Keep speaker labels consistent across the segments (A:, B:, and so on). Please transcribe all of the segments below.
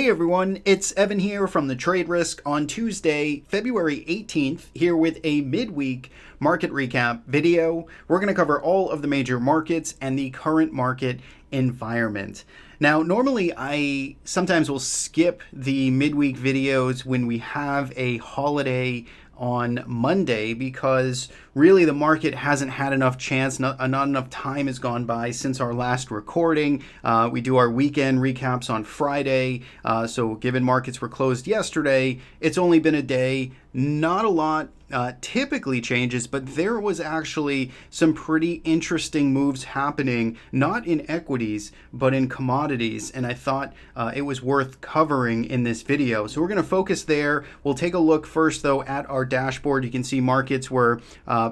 A: Hey everyone, it's Evan here from the Trade Risk on Tuesday, February 18th, here with a midweek market recap video. We're going to cover all of the major markets and the current market environment. Now, normally I sometimes will skip the midweek videos when we have a holiday on Monday because really the market hasn't had enough chance, not enough time has gone by since our last recording. We do our weekend recaps on Friday, so given markets were closed yesterday, it's only been a day. Not a lot typically changes, but there was actually some pretty interesting moves happening, not in equities, but in commodities, and I thought it was worth covering in this video. So we're going to focus there. We'll take a look first, though, at our dashboard. You can see markets were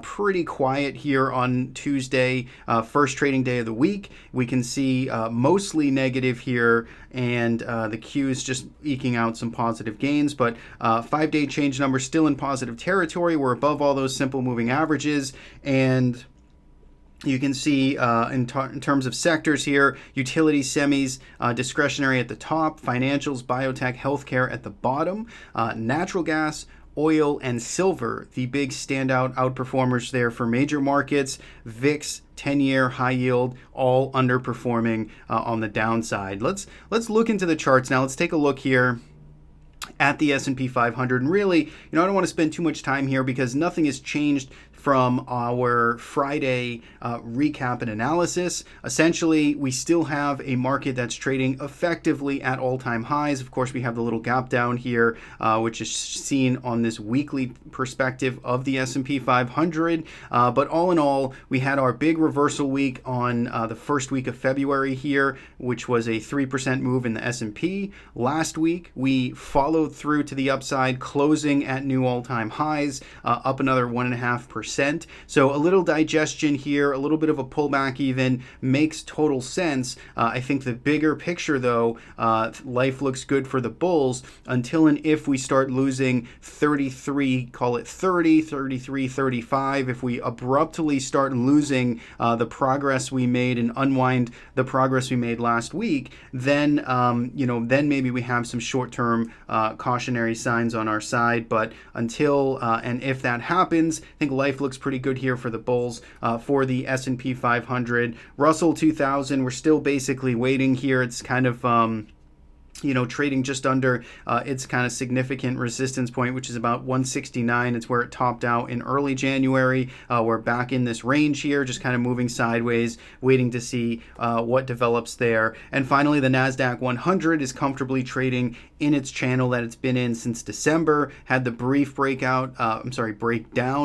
A: pretty quiet here on Tuesday, first trading day of the week. We can see mostly negative here, and the Q's just eking out some positive gains, but 5-day change numbers still in positive territory. We're above all those simple moving averages, and you can see in terms of sectors here, utilities, semis, discretionary at the top, financials, biotech, healthcare at the bottom, natural gas, oil, and silver, the big standout outperformers there for major markets. VIX, 10-year, high yield, all underperforming on the downside. Let's look into the charts now. Let's take a look here at the S&P 500, and really, I don't want to spend too much time here because nothing has changed from our Friday recap and analysis. Essentially, we still have a market that's trading effectively at all-time highs. Of course, we have the little gap down here, which is seen on this weekly perspective of the S&P 500. But all in all, we had our big reversal week on the first week of February here, which was a 3% move in the S&P. Last week, we followed through to the upside, closing at new all-time highs, up another 1.5%. So a little digestion here, a little bit of a pullback even makes total sense. I think the bigger picture, though, life looks good for the bulls until and if we start losing 33, call it 30, 33, 35. If we abruptly start losing the progress we made and unwind the progress we made last week, then then maybe we have some short-term cautionary signs on our side. But until and if that happens, I think life looks pretty good here for the bulls. For the S&P 500, Russell 2000, we're still basically waiting here. It's kind of trading just under its kind of significant resistance point, which is about 169. It's where it topped out in early January. We're back in this range here, just kind of moving sideways, waiting to see what develops there. And finally, the NASDAQ 100 is comfortably trading in its channel that it's been in since December. Had the brief breakdown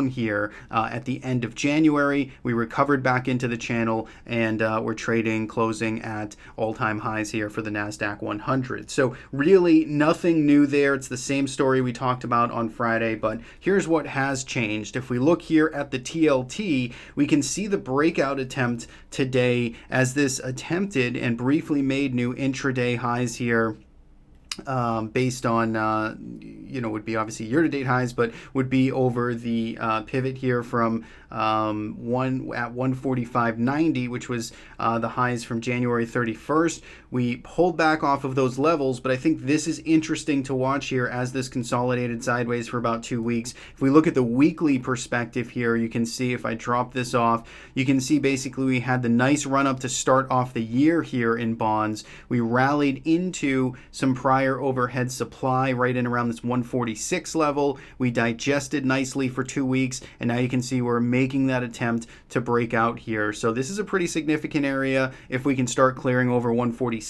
A: here at the end of January. We recovered back into the channel, and we're trading, closing at all-time highs here for the NASDAQ 100. So really nothing new there. It's the same story we talked about on Friday, but here's what has changed. If we look here at the TLT, we can see the breakout attempt today as this attempted and briefly made new intraday highs here. Based on, would be obviously year-to-date highs, but would be over the pivot here from 145.90, which was the highs from January 31st. We pulled back off of those levels, but I think this is interesting to watch here as this consolidated sideways for about 2 weeks. If we look at the weekly perspective here, you can see if I drop this off, you can see basically we had the nice run-up to start off the year here in bonds. We rallied into some prior overhead supply right in around this 146 level. We digested nicely for 2 weeks, and now you can see we're making that attempt to break out here. So this is a pretty significant area. If we can start clearing over 146, I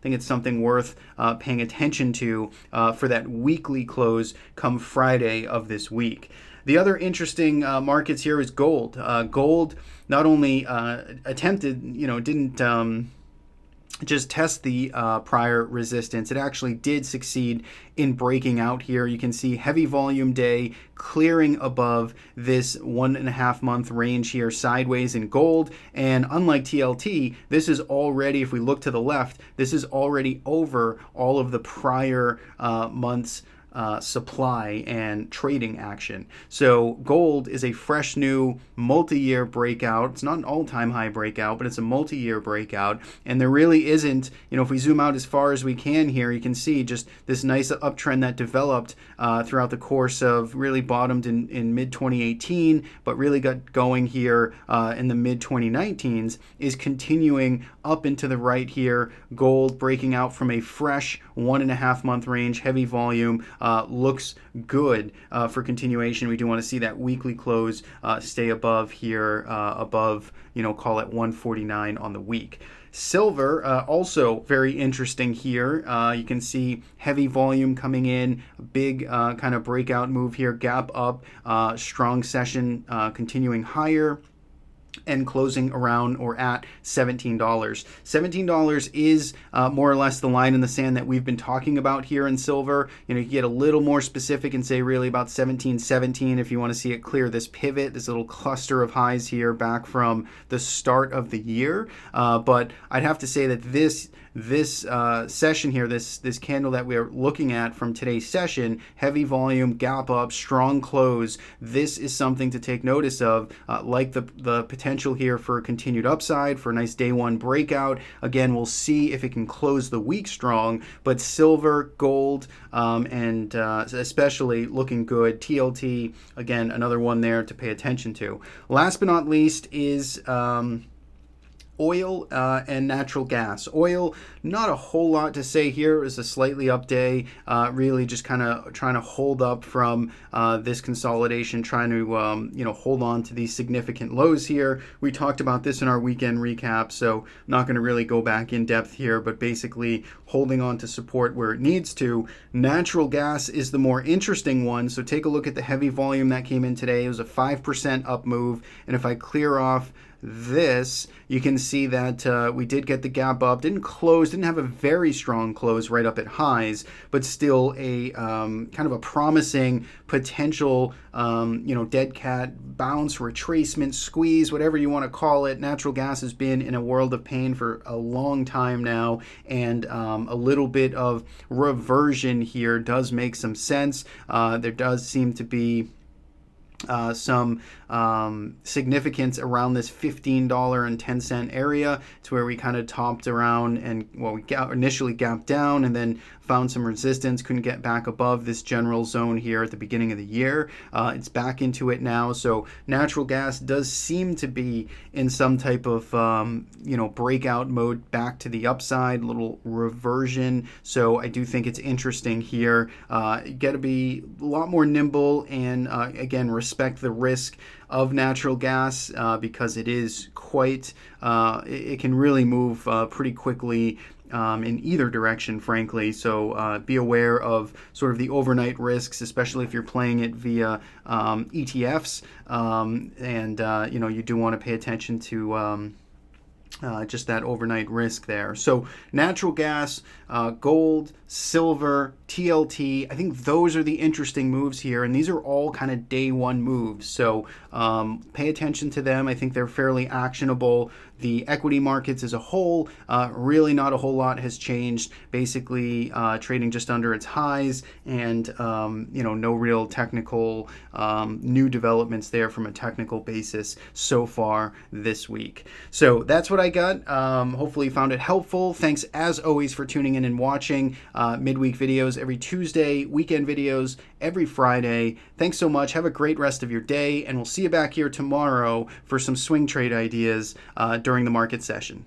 A: think it's something worth paying attention to for that weekly close come Friday of this week. The other interesting markets here is gold. Gold not only attempted, didn't just test the prior resistance. It actually did succeed in breaking out here. You can see heavy volume day clearing above this 1.5 month range here sideways in gold. And unlike TLT, this is already, if we look to the left, this is already over all of the prior months supply and trading action. So gold is a fresh new multi-year breakout. It's not an all-time high breakout, but it's a multi-year breakout. And there really isn't, if we zoom out as far as we can here, you can see just this nice uptrend that developed throughout the course of, really bottomed in mid-2018, but really got going here in the mid-2019s, is continuing up into the right here. Gold breaking out from a fresh 1.5 month range, heavy volume, looks good for continuation. We do want to see that weekly close stay above here, above, call it 149 on the week. Silver, also very interesting here. You can see heavy volume coming in, big kind of breakout move here, gap up, strong session continuing higher, and closing around or at $17. $17 is more or less the line in the sand that we've been talking about here in silver. You get a little more specific and say really about 17.17 if you want to see it clear this pivot, this little cluster of highs here back from the start of the year. But I'd have to say that this session here, this candle that we're looking at from today's session, heavy volume, gap up, strong close, this is something to take notice of, like the potential here for a continued upside, for a nice day one breakout. Again, we'll see if it can close the week strong, but silver, gold, and especially looking good. TLT, again, another one there to pay attention to. Last but not least is oil and natural gas. Oil, not a whole lot to say here. Is a slightly up day, really just kind of trying to hold up from this consolidation, trying to hold on to these significant lows here. We talked about this in our weekend recap, so not going to really go back in depth here, but basically holding on to support where it needs to. Natural gas is the more interesting one, so take a look at the heavy volume that came in today. It was a 5% up move, and if I clear off this, you can see that we did get the gap up, didn't have a very strong close right up at highs, but still a kind of a promising potential dead cat bounce, retracement, squeeze, whatever you want to call it. Natural gas has been in a world of pain for a long time now, and a little bit of reversion here does make some sense. There does seem to be some significance around this $15.10 area. It's where we kind of topped around and, well, we initially gapped down and then found some resistance, couldn't get back above this general zone here at the beginning of the year. It's back into it now. So natural gas does seem to be in some type of, breakout mode back to the upside, little reversion. So I do think it's interesting here. You got to be a lot more nimble and, again, respect the risk of natural gas because it is quite, it can really move pretty quickly in either direction, frankly. So be aware of sort of the overnight risks, especially if you're playing it via ETFs. You do want to pay attention to just that overnight risk there. So natural gas, gold, silver, TLT, I think those are the interesting moves here, and these are all kind of day one moves. So pay attention to them. I think they're fairly actionable. The equity markets as a whole, really not a whole lot has changed. Basically trading just under its highs, and no real technical new developments there from a technical basis so far this week. So that's what I got. Hopefully you found it helpful. Thanks as always for tuning in and watching. Midweek videos every Tuesday, weekend videos every Friday. Thanks so much. Have a great rest of your day, and we'll see you back here tomorrow for some swing trade ideas during the market session.